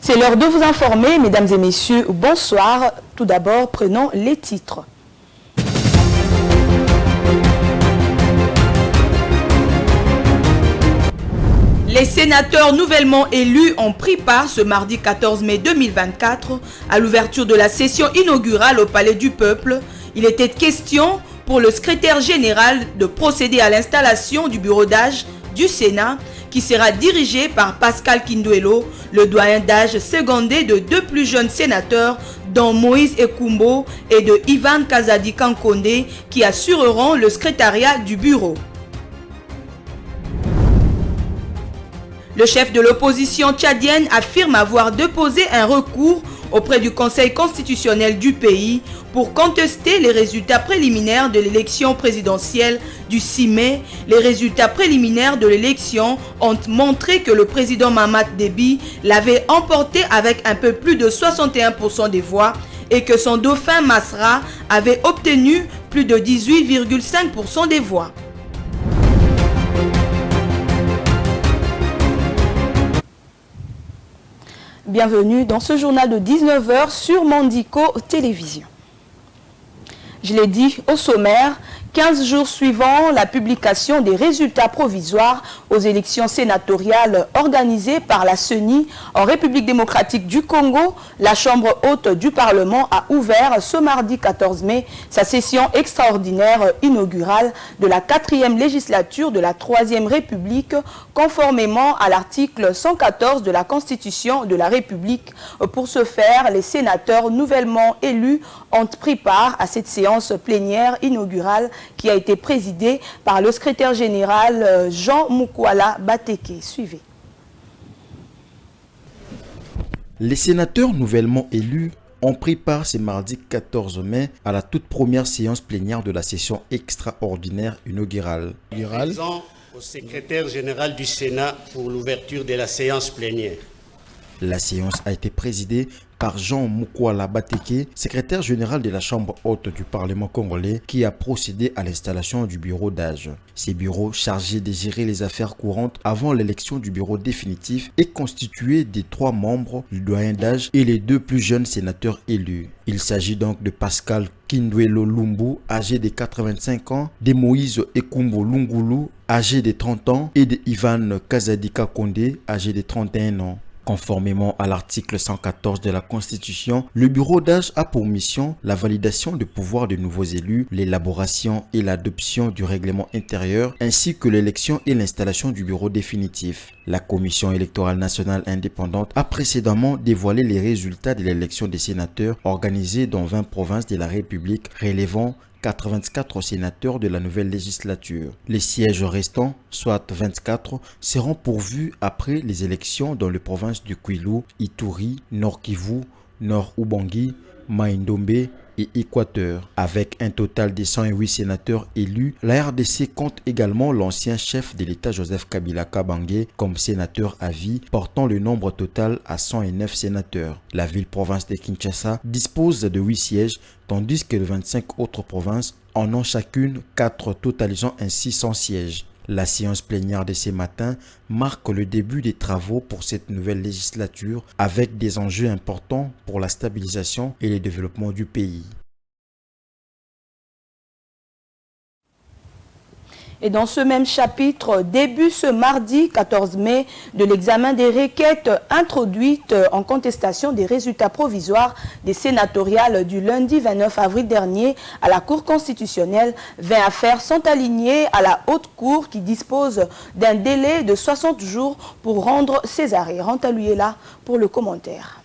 C'est l'heure de vous informer, mesdames et messieurs, bonsoir. Tout d'abord, prenons les titres. Les sénateurs nouvellement élus ont pris part ce mardi 14 mai 2024 à l'ouverture de la session inaugurale au Palais du Peuple. Il était question pour le secrétaire général de procéder à l'installation du bureau d'âge du Sénat qui sera dirigé par Pascal Kinduelo, le doyen d'âge secondé de deux plus jeunes sénateurs dont Moïse Ekumbo et de Ivan Kazadi Kankonde qui assureront le secrétariat du bureau. Le chef de l'opposition tchadienne affirme avoir déposé un recours auprès du Conseil constitutionnel du pays pour contester les résultats préliminaires de l'élection présidentielle du 6 mai. Les résultats préliminaires de l'élection ont montré que le président Mahamat Déby l'avait emporté avec un peu plus de 61% des voix et que son dauphin Masra avait obtenu plus de 18,5% des voix. Bienvenue dans ce journal de 19h sur Mandico Télévision. Je l'ai dit au sommaire, 15 jours suivant la publication des résultats provisoires aux élections sénatoriales organisées par la CENI en République démocratique du Congo, la Chambre haute du Parlement a ouvert ce mardi 14 mai sa session extraordinaire inaugurale de la 4e législature de la 3e République, conformément à l'article 114 de la Constitution de la République. Pour ce faire, les sénateurs nouvellement élus ont pris part à cette séance plénière inaugurale qui a été présidée par le secrétaire général Jean Mukwala Bateke. Suivez. Les sénateurs nouvellement élus ont pris part ce mardi 14 mai à la toute première séance plénière de la session extraordinaire inaugurale. Présent au secrétaire général du Sénat pour l'ouverture de la séance plénière. La séance a été présidée par Jean Mukwala Bateke, secrétaire général de la Chambre haute du Parlement congolais, qui a procédé à l'installation du bureau d'âge. Ces bureaux, chargés de gérer les affaires courantes avant l'élection du bureau définitif, est constitué des 3 membres, le doyen d'âge et les 2 plus jeunes sénateurs élus. Il s'agit donc de Pascal Kinduelo Lumbu, âgé de 85 ans, de Moïse Ekumbo Lungulu, âgé de 30 ans, et de Ivan Kazadi Kankonde, âgé de 31 ans. Conformément à l'article 114 de la Constitution, le bureau d'âge a pour mission la validation des pouvoirs de nouveaux élus, l'élaboration et l'adoption du règlement intérieur, ainsi que l'élection et l'installation du bureau définitif. La Commission électorale nationale indépendante a précédemment dévoilé les résultats de l'élection des sénateurs organisée dans 20 provinces de la République, relevant 84 sénateurs de la nouvelle législature. Les sièges restants, soit 24, seront pourvus après les élections dans les provinces du Kwilu, Ituri, Nord Kivu, Nord Ubangi, Mai-Ndombe et Équateur. Avec un total de 108 sénateurs élus, la RDC compte également l'ancien chef de l'État Joseph Kabila Kabange comme sénateur à vie, portant le nombre total à 109 sénateurs. La ville-province de Kinshasa dispose de 8 sièges, tandis que les 25 autres provinces en ont chacune 4, totalisant ainsi 100 sièges. La séance plénière de ce matin marque le début des travaux pour cette nouvelle législature avec des enjeux importants pour la stabilisation et le développement du pays. Et dans ce même chapitre, début ce mardi 14 mai de l'examen des requêtes introduites en contestation des résultats provisoires des sénatoriales du lundi 29 avril dernier à la Cour constitutionnelle. 20 affaires sont alignées à la Haute Cour qui dispose d'un délai de 60 jours pour rendre ses arrêts. Rantalouye-là pour le commentaire.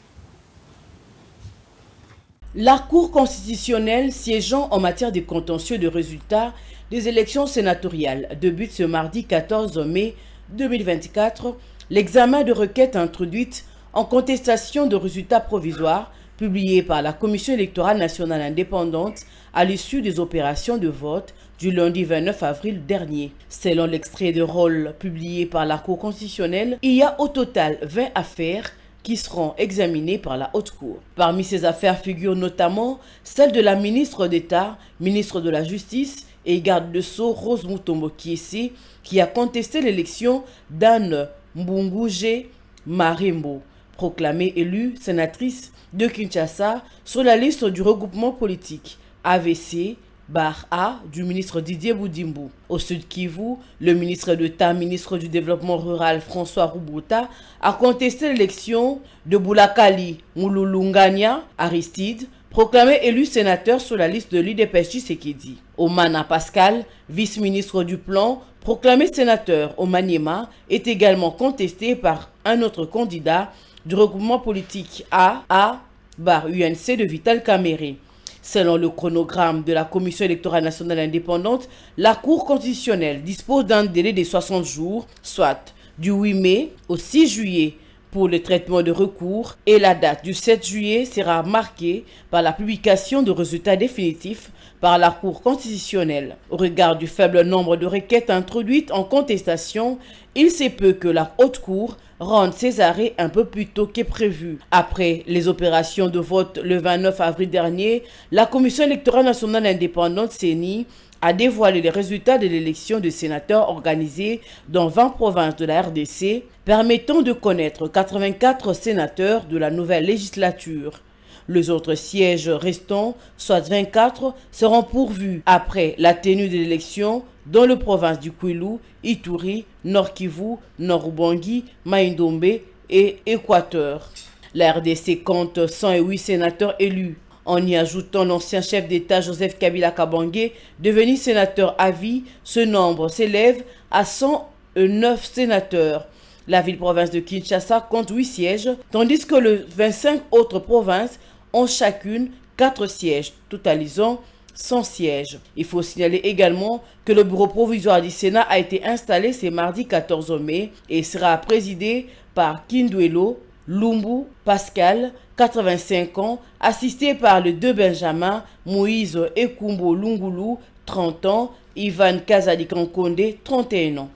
La Cour constitutionnelle siégeant en matière de contentieux de résultats des élections sénatoriales débute ce mardi 14 mai 2024 l'examen de requêtes introduites en contestation de résultats provisoires publiés par la Commission électorale nationale indépendante à l'issue des opérations de vote du lundi 29 avril dernier. Selon l'extrait de rôle publié par la Cour constitutionnelle, il y a au total 20 affaires qui seront examinées par la Haute Cour. Parmi ces affaires figurent notamment celle de la ministre d'État, ministre de la Justice et garde de Sceaux Rose Mutombo Kiesi, qui a contesté l'élection d'Anne Mbunguje Marimbo, proclamée élue sénatrice de Kinshasa sur la liste du regroupement politique AVC Bar A du ministre Didier Boudimbo. Au Sud Kivu, le ministre d'État, ministre du Développement rural François Roubouta a contesté l'élection de Boulakali Moululungania Aristide, proclamé élu sénateur sur la liste de l'UDPS Tshisekedi. Omana Pascal, vice-ministre du Plan, proclamé sénateur au Maniema, est également contesté par un autre candidat du regroupement politique AA-UNC de Vital Kamerhe. Selon le chronogramme de la Commission électorale nationale indépendante, la Cour constitutionnelle dispose d'un délai de 60 jours, soit du 8 mai au 6 juillet, pour le traitement de recours, et la date du 7 juillet sera marquée par la publication de résultats définitifs par la Cour constitutionnelle. Au regard du faible nombre de requêtes introduites en contestation, il se peut que la Haute Cour rende ses arrêts un peu plus tôt que prévu. Après les opérations de vote le 29 avril dernier, la Commission électorale nationale indépendante CENI a dévoilé les résultats de l'élection de sénateurs organisée dans 20 provinces de la RDC, permettant de connaître 84 sénateurs de la nouvelle législature. Les autres sièges restants, soit 24, seront pourvus après la tenue de l'élection dans les provinces du Kwilu, Ituri, Nord Kivu, Nord Ubangi, Maïndombe et Équateur. La RDC compte 108 sénateurs élus. En y ajoutant l'ancien chef d'État Joseph Kabila Kabange, devenu sénateur à vie, ce nombre s'élève à 109 sénateurs. La ville-province de Kinshasa compte 8 sièges, tandis que les 25 autres provinces ont chacune 4 sièges, totalisant 100 sièges. Il faut signaler également que le bureau provisoire du Sénat a été installé ce mardi 14 mai et sera présidé par Kindwelo Lumbu Pascal, 85 ans, assisté par les deux Benjamin, Moïse Ekumbo Lungulu, 30 ans, Ivan Kazadi Kankonde, 31 ans.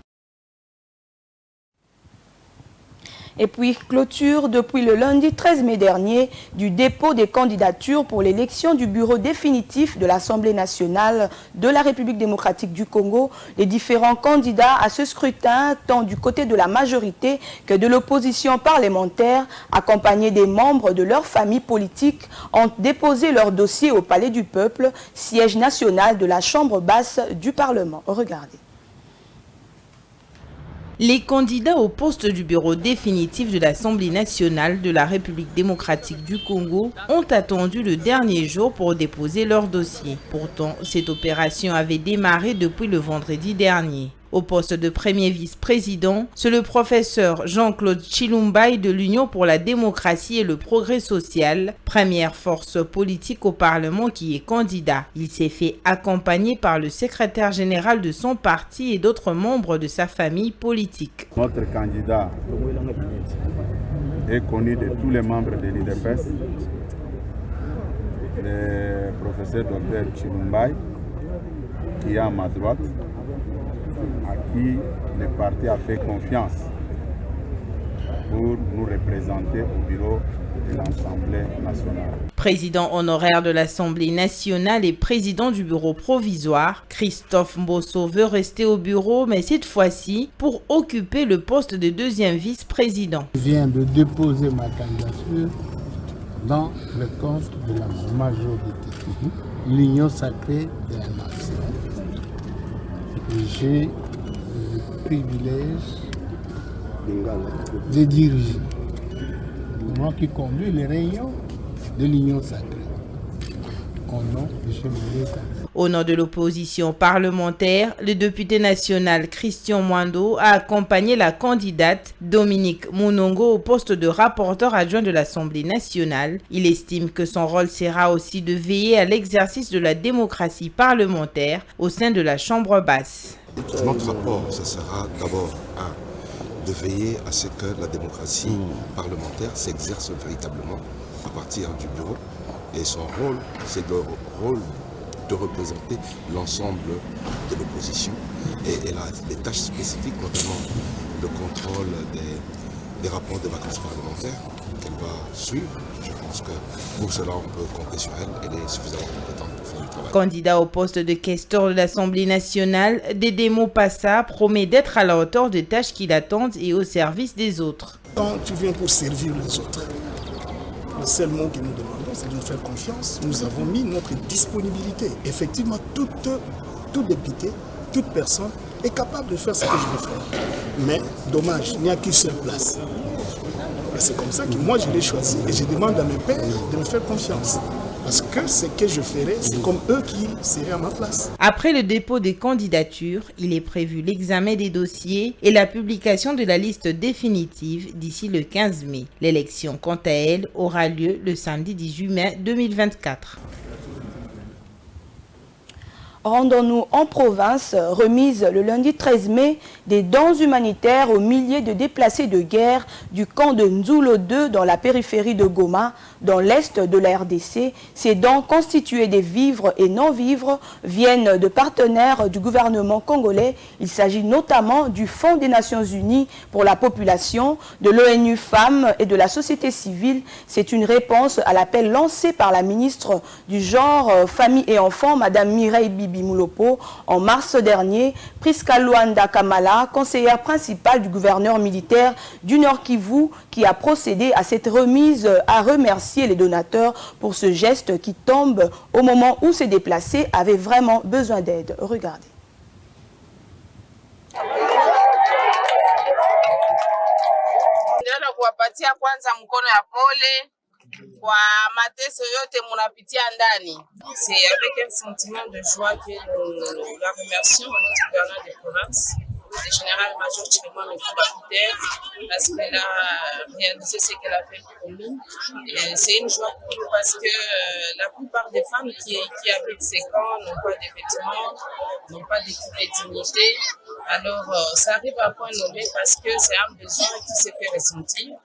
Et puis, clôture depuis le lundi 13 mai dernier du dépôt des candidatures pour l'élection du bureau définitif de l'Assemblée nationale de la République démocratique du Congo. Les différents candidats à ce scrutin, tant du côté de la majorité que de l'opposition parlementaire, accompagnés des membres de leur famille politique, ont déposé leur dossier au Palais du Peuple, siège national de la Chambre basse du Parlement. Regardez. Les candidats au poste du bureau définitif de l'Assemblée nationale de la République démocratique du Congo ont attendu le dernier jour pour déposer leur dossier. Pourtant, cette opération avait démarré depuis le vendredi dernier. Au poste de premier vice-président, c'est le professeur Jean-Claude Chilumbaï de l'Union pour la démocratie et le progrès social, première force politique au Parlement, qui est candidat. Il s'est fait accompagner par le secrétaire général de son parti et d'autres membres de sa famille politique. Notre candidat est connu de tous les membres de l'UDPS, le professeur Dr Chilumbaï, qui est à ma droite, à qui le parti a fait confiance pour nous représenter au bureau de l'Assemblée nationale. Président honoraire de l'Assemblée nationale et président du bureau provisoire, Christophe Mbosso veut rester au bureau, mais cette fois-ci pour occuper le poste de deuxième vice-président. Je viens de déposer ma candidature dans le compte de la majorité, l'Union sacrée de la nation. J'ai le privilège de diriger, moi qui conduis les réunions de l'Union sacrée, au nom de chef de l'État. Au nom de l'opposition parlementaire, le député national Christian Mwando a accompagné la candidate Dominique Munongo au poste de rapporteur adjoint de l'Assemblée nationale. Il estime que son rôle sera aussi de veiller à l'exercice de la démocratie parlementaire au sein de la Chambre basse. Notre rapport, ce sera d'abord de veiller à ce que la démocratie parlementaire s'exerce véritablement à partir du bureau. Et son rôle, c'est le rôle de représenter l'ensemble de l'opposition. Et elle a des tâches spécifiques, notamment le contrôle des rapports des vacances parlementaires qu'elle va suivre. Je pense que pour cela, on peut compter sur elle. Elle est suffisamment compétente pour faire le travail. Candidat au poste de questeur de l'Assemblée nationale, Dédémo Passa promet d'être à la hauteur des tâches qui l'attendent et au service des autres. Quand tu viens pour servir les autres, le seul mot que nous demandons, c'est de nous faire confiance. Nous avons mis notre disponibilité. Effectivement, tout député, toute personne est capable de faire ce que je veux faire. Mais, dommage, il n'y a qu'une seule place. Et c'est comme ça que moi, je l'ai choisi et je demande à mes pairs de me faire confiance. Parce que ce que je ferai, c'est comme eux qui seraient à ma place. Après le dépôt des candidatures, il est prévu l'examen des dossiers et la publication de la liste définitive d'ici le 15 mai. L'élection, quant à elle, aura lieu le samedi 18 mai 2024. Rendons-nous en province, remise le lundi 13 mai des dons humanitaires aux milliers de déplacés de guerre du camp de Nzulo 2 dans la périphérie de Goma, dans l'est de la RDC. Ces dons constitués des vivres et non-vivres viennent de partenaires du gouvernement congolais. Il s'agit notamment du Fonds des Nations Unies pour la population, de l'ONU Femmes et de la société civile. C'est une réponse à l'appel lancé par la ministre du Genre, Famille et Enfants, Madame Mireille Bibi Moulopo, en mars dernier. Priska Luanda Kamala, conseillère principale du gouverneur militaire du Nord Kivu, qui a procédé à cette remise, a remercié les donateurs pour ce geste qui tombe au moment où ces déplacés avaient vraiment besoin d'aide. Regardez. Kwa mateso yote munapitia ndani. C'est avec un sentiment de joie que nous la remercions notre gouverneur de province, le général-major Chirima Mekubakiter, parce qu'elle a réalisé ce qu'elle a fait pour nous. C'est une joie pour nous parce que la plupart des femmes qui habitent ces camps n'ont pas de vêtements, n'ont pas de dignité. Alors ça arrive à point nommé parce que c'est un besoin qui se fait ressentir.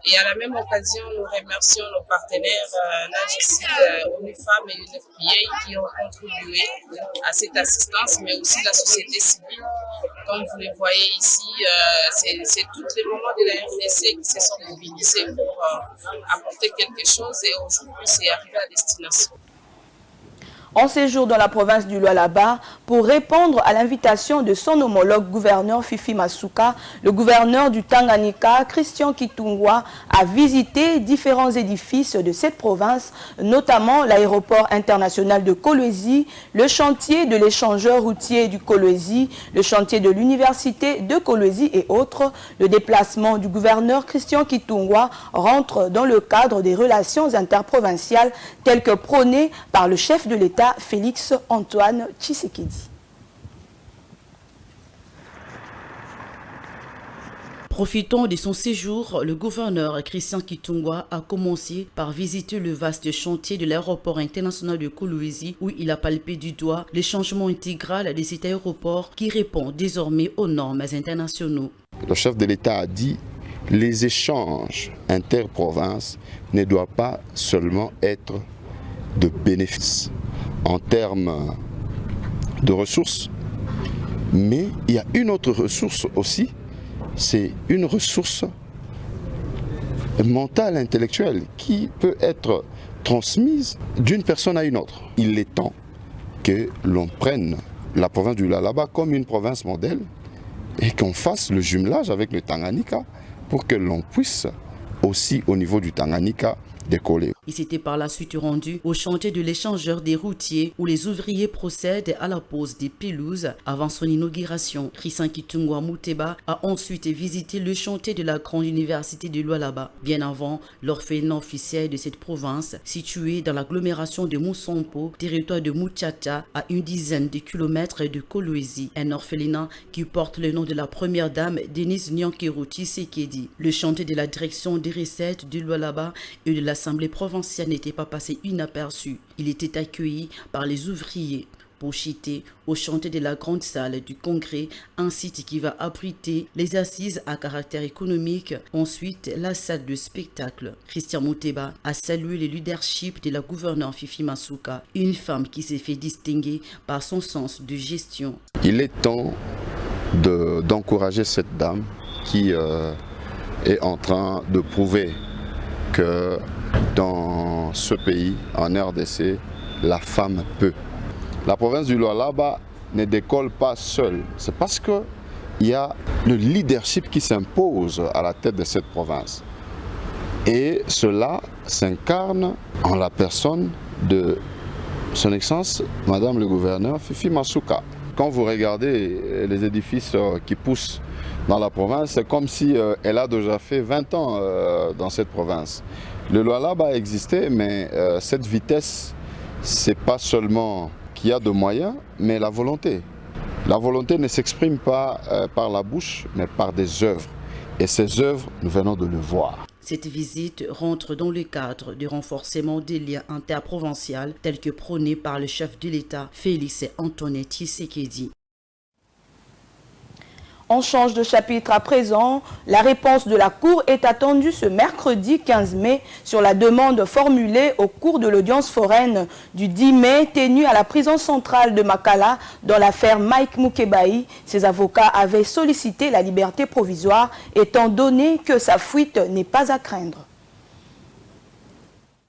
Et à la même occasion, nous remercions nos partenaires, ONU Femmes et UNFPA, qui ont contribué à cette assistance, mais aussi la société civile. Comme vous le voyez ici, c'est tous les moments de la RDC qui se sont mobilisés pour apporter quelque chose et aujourd'hui, c'est arrivé à destination. En séjour dans la province du Lualaba pour répondre à l'invitation de son homologue gouverneur Fifi Masuka, le gouverneur du Tanganyika, Christian Kitungwa, a visité différents édifices de cette province, notamment l'aéroport international de Kolwezi, le chantier de l'échangeur routier du Kolwezi, le chantier de l'université de Kolwezi et autres. Le déplacement du gouverneur Christian Kitungwa rentre dans le cadre des relations interprovinciales telles que prônées par le chef de l'État Félix Antoine Tshisekedi. Profitant de son séjour, le gouverneur Christian Kitungwa a commencé par visiter le vaste chantier de l'aéroport international de Kolwezi où il a palpé du doigt le changement intégral de cet aéroport qui répond désormais aux normes internationaux. Le chef de l'État a dit que les échanges interprovinces ne doivent pas seulement être de bénéfices en termes de ressources, mais il y a une autre ressource aussi, c'est une ressource mentale, intellectuelle, qui peut être transmise d'une personne à une autre. Il est temps que l'on prenne la province du Lualaba comme une province modèle et qu'on fasse le jumelage avec le Tanganyika pour que l'on puisse aussi au niveau du Tanganyika décoller. Il s'était par la suite rendu au chantier de l'échangeur des routiers où les ouvriers procèdent à la pose des pelouses avant son inauguration. Christian Kitungwa Muteba a ensuite visité le chantier de la grande université de Lualaba, bien avant l'orphelinat officiel de cette province situé dans l'agglomération de Moussampo, territoire de Muchacha, à une dizaine de kilomètres de Kolwezi, un orphelinat qui porte le nom de la première dame Denise Nyankeru Tshisekedi. Le chantier de la direction des recettes de Lualaba et de l'Assemblée provinciale n'était pas passé inaperçu. Il était accueilli par les ouvriers pour chiter au chantier de la grande salle du congrès, un site qui va abriter les assises à caractère économique, ensuite la salle de spectacle. Christian Muteba a salué le leadership de la gouverneure Fifi Masuka, une femme qui s'est fait distinguer par son sens de gestion. Il est temps d'encourager cette dame qui est en train de prouver que dans ce pays, en RDC, la femme peut. La province du Lualaba ne décolle pas seule. C'est parce qu'il y a le leadership qui s'impose à la tête de cette province. Et cela s'incarne en la personne de son Excellence, Madame le gouverneur Fifi Masuka. Quand vous regardez les édifices qui poussent dans la province, c'est comme si elle a déjà fait 20 ans dans cette province. Le Lualaba a existé, mais cette vitesse, c'est pas seulement qu'il y a de moyens, mais la volonté. La volonté ne s'exprime pas par la bouche, mais par des œuvres. Et ces œuvres, nous venons de le voir. Cette visite rentre dans le cadre du renforcement des liens interprovinciaux tels que prônés par le chef de l'État, Félix Antoine Tshisekedi. On change de chapitre à présent. La réponse de la Cour est attendue ce mercredi 15 mai sur la demande formulée au cours de l'audience foraine du 10 mai tenue à la prison centrale de Makala dans l'affaire Mike Mukebai. Ses avocats avaient sollicité la liberté provisoire étant donné que sa fuite n'est pas à craindre.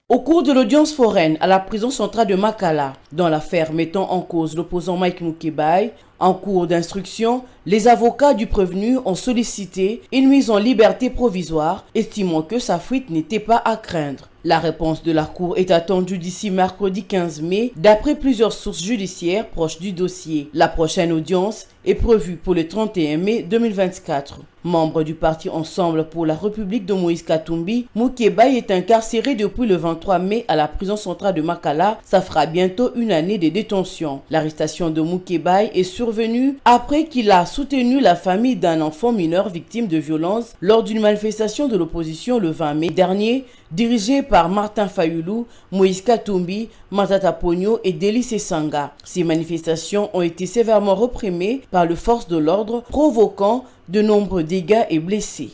Au cours de l'audience foraine à la prison centrale de Makala, dans l'affaire mettant en cause l'opposant Mike Mukebai, en cours d'instruction, les avocats du prévenu ont sollicité une mise en liberté provisoire, estimant que sa fuite n'était pas à craindre. La réponse de la Cour est attendue d'ici mercredi 15 mai, d'après plusieurs sources judiciaires proches du dossier. La prochaine audience est prévue pour le 31 mai 2024. Membre du parti Ensemble pour la République de Moïse Katumbi, Mukebai est incarcéré depuis le 23 mai à la prison centrale de Makala. Ça fera bientôt une année de détention. L'arrestation de Mukebai est survenue après qu'il a soutenu la famille d'un enfant mineur victime de violences lors d'une manifestation de l'opposition le 20 mai dernier, dirigée par Martin Fayulu, Moïse Katumbi, Matata Pogno et Délice Sanga. Ces manifestations ont été sévèrement réprimées par les forces de l'ordre, provoquant de nombreux dégâts et blessés.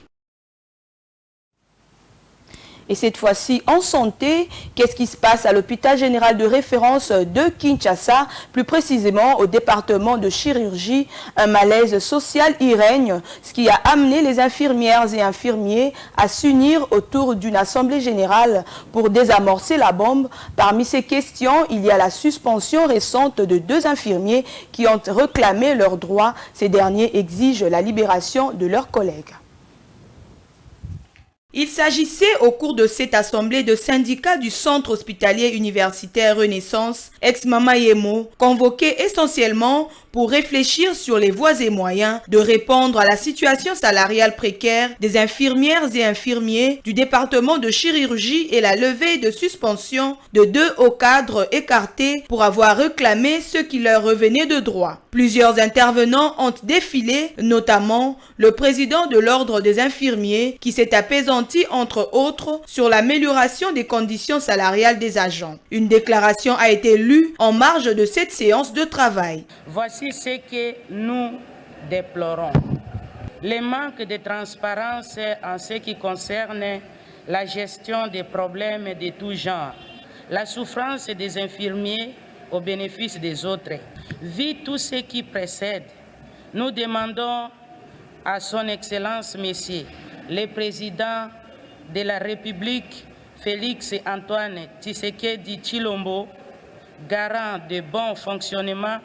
Et cette fois-ci, en santé, qu'est-ce qui se passe à l'hôpital général de référence de Kinshasa, plus précisément au département de chirurgie? Un malaise social y règne, ce qui a amené les infirmières et infirmiers à s'unir autour d'une assemblée générale pour désamorcer la bombe. Parmi ces questions, il y a la suspension récente de 2 infirmiers qui ont réclamé leurs droits. Ces derniers exigent la libération de leurs collègues. Il s'agissait au cours de cette assemblée de syndicats du centre hospitalier universitaire Renaissance, ex-Mamayemo, convoqués essentiellement pour réfléchir sur les voies et moyens de répondre à la situation salariale précaire des infirmières et infirmiers du département de chirurgie et la levée de suspension de 2 hauts cadres écartés pour avoir réclamé ce qui leur revenait de droit. Plusieurs intervenants ont défilé, notamment le président de l'ordre des infirmiers qui s'est apaisanti entre autres sur l'amélioration des conditions salariales des agents. Une déclaration a été lue en marge de cette séance de travail. Voici ce que nous déplorons. Le manque de transparence en ce qui concerne la gestion des problèmes de tout genre, la souffrance des infirmiers au bénéfice des autres. Vu tout ce qui précède, nous demandons à son Excellence, Monsieur, le Président de la République, Félix Antoine Tshisekedi Tshilombo, garant de bon fonctionnement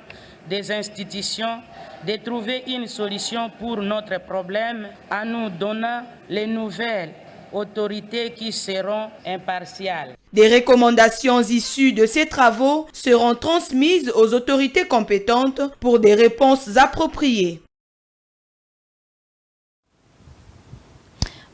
des institutions, de trouver une solution pour notre problème en nous donnant les nouvelles autorités qui seront impartiales. Des recommandations issues de ces travaux seront transmises aux autorités compétentes pour des réponses appropriées.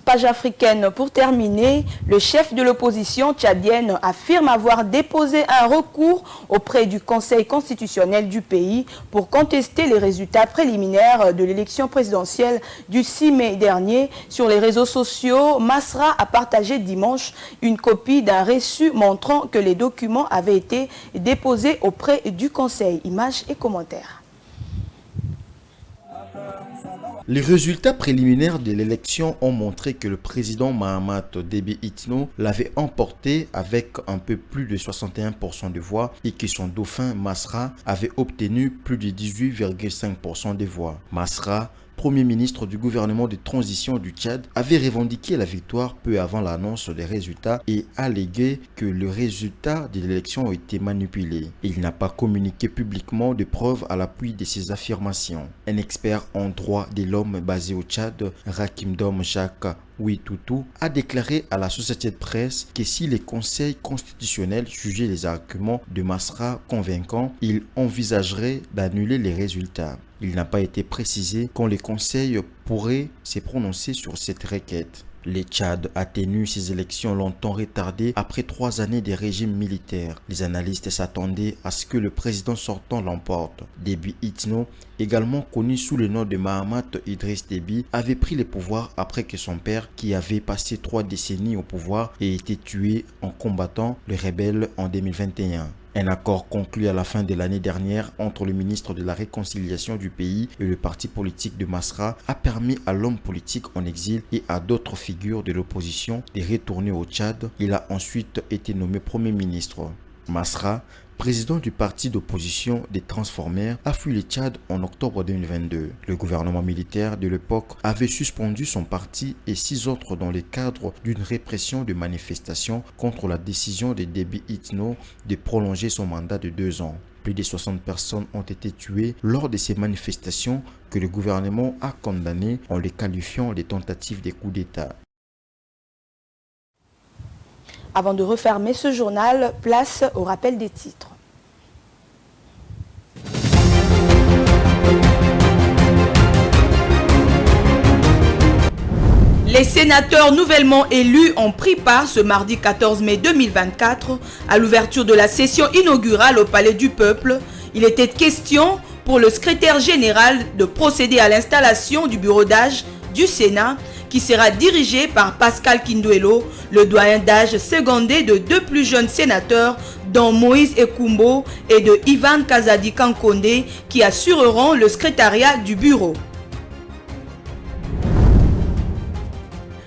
Page africaine pour terminer, le chef de l'opposition tchadienne affirme avoir déposé un recours auprès du Conseil constitutionnel du pays pour contester les résultats préliminaires de l'élection présidentielle du 6 mai dernier. Sur les réseaux sociaux, Masra a partagé dimanche une copie d'un reçu montrant que les documents avaient été déposés auprès du Conseil. Images et commentaires. Les résultats préliminaires de l'élection ont montré que le président Mahamat Déby Itno l'avait emporté avec un peu plus de 61% des voix et que son dauphin Masra avait obtenu plus de 18,5% des voix. Masra Premier ministre du gouvernement de transition du Tchad, avait revendiqué la victoire peu avant l'annonce des résultats et allégué que le résultat de l'élection a été manipulé. Il n'a pas communiqué publiquement de preuves à l'appui de ses affirmations. Un expert en droit de l'homme basé au Tchad, Rakimdom Jacques Ouitoutou, a déclaré à la société de presse que si les conseils constitutionnels jugeaient les arguments de Masra convaincants, il envisagerait d'annuler les résultats. Il n'a pas été précisé quand les conseils pourraient se prononcer sur cette requête. Le Tchad a tenu ses élections longtemps retardées après 3 années de régime militaire. Les analystes s'attendaient à ce que le président sortant l'emporte. Déby Itno, également connu sous le nom de Mahamat Idriss Déby, avait pris le pouvoir après que son père, qui avait passé 3 décennies au pouvoir, ait été tué en combattant les rebelles en 2021. Un accord conclu à la fin de l'année dernière entre le ministre de la Réconciliation du pays et le parti politique de Masra a permis à l'homme politique en exil et à d'autres figures de l'opposition de retourner au Tchad. Il a ensuite été nommé Premier ministre. Masra, président du parti d'opposition des Transformers, a fui le Tchad en octobre 2022. Le gouvernement militaire de l'époque avait suspendu son parti et 6 autres dans le cadre d'une répression de manifestations contre la décision de Déby Itno de prolonger son mandat de 2 ans. Plus de 60 personnes ont été tuées lors de ces manifestations que le gouvernement a condamnées en les qualifiant de tentatives de coup d'État. Avant de refermer ce journal, place au rappel des titres. Les sénateurs nouvellement élus ont pris part ce mardi 14 mai 2024 à l'ouverture de la session inaugurale au Palais du Peuple. Il était question pour le secrétaire général de procéder à l'installation du bureau d'âge du Sénat qui sera dirigé par Pascal Kinduelo, le doyen d'âge secondé de 2 plus jeunes sénateurs dont Moïse Ekumbo et de Ivan Kazadi Kankonde qui assureront le secrétariat du bureau.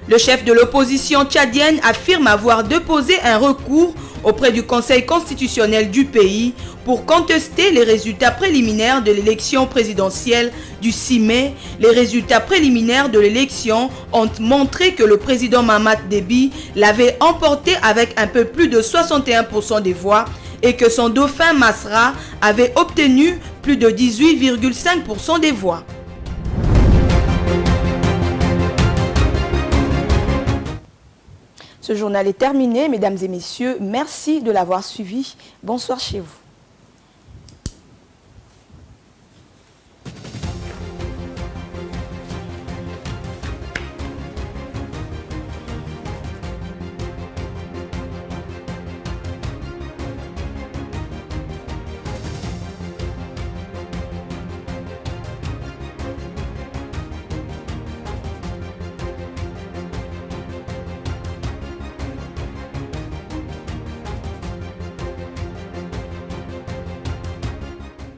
Le chef de l'opposition tchadienne affirme avoir déposé un recours auprès du Conseil constitutionnel du pays pour contester les résultats préliminaires de l'élection présidentielle du 6 mai. Les résultats préliminaires de l'élection ont montré que le président Mahamat Déby l'avait emporté avec un peu plus de 61% des voix et que son dauphin Masra avait obtenu plus de 18,5% des voix. Ce journal est terminé, mesdames et messieurs. Merci de l'avoir suivi. Bonsoir chez vous.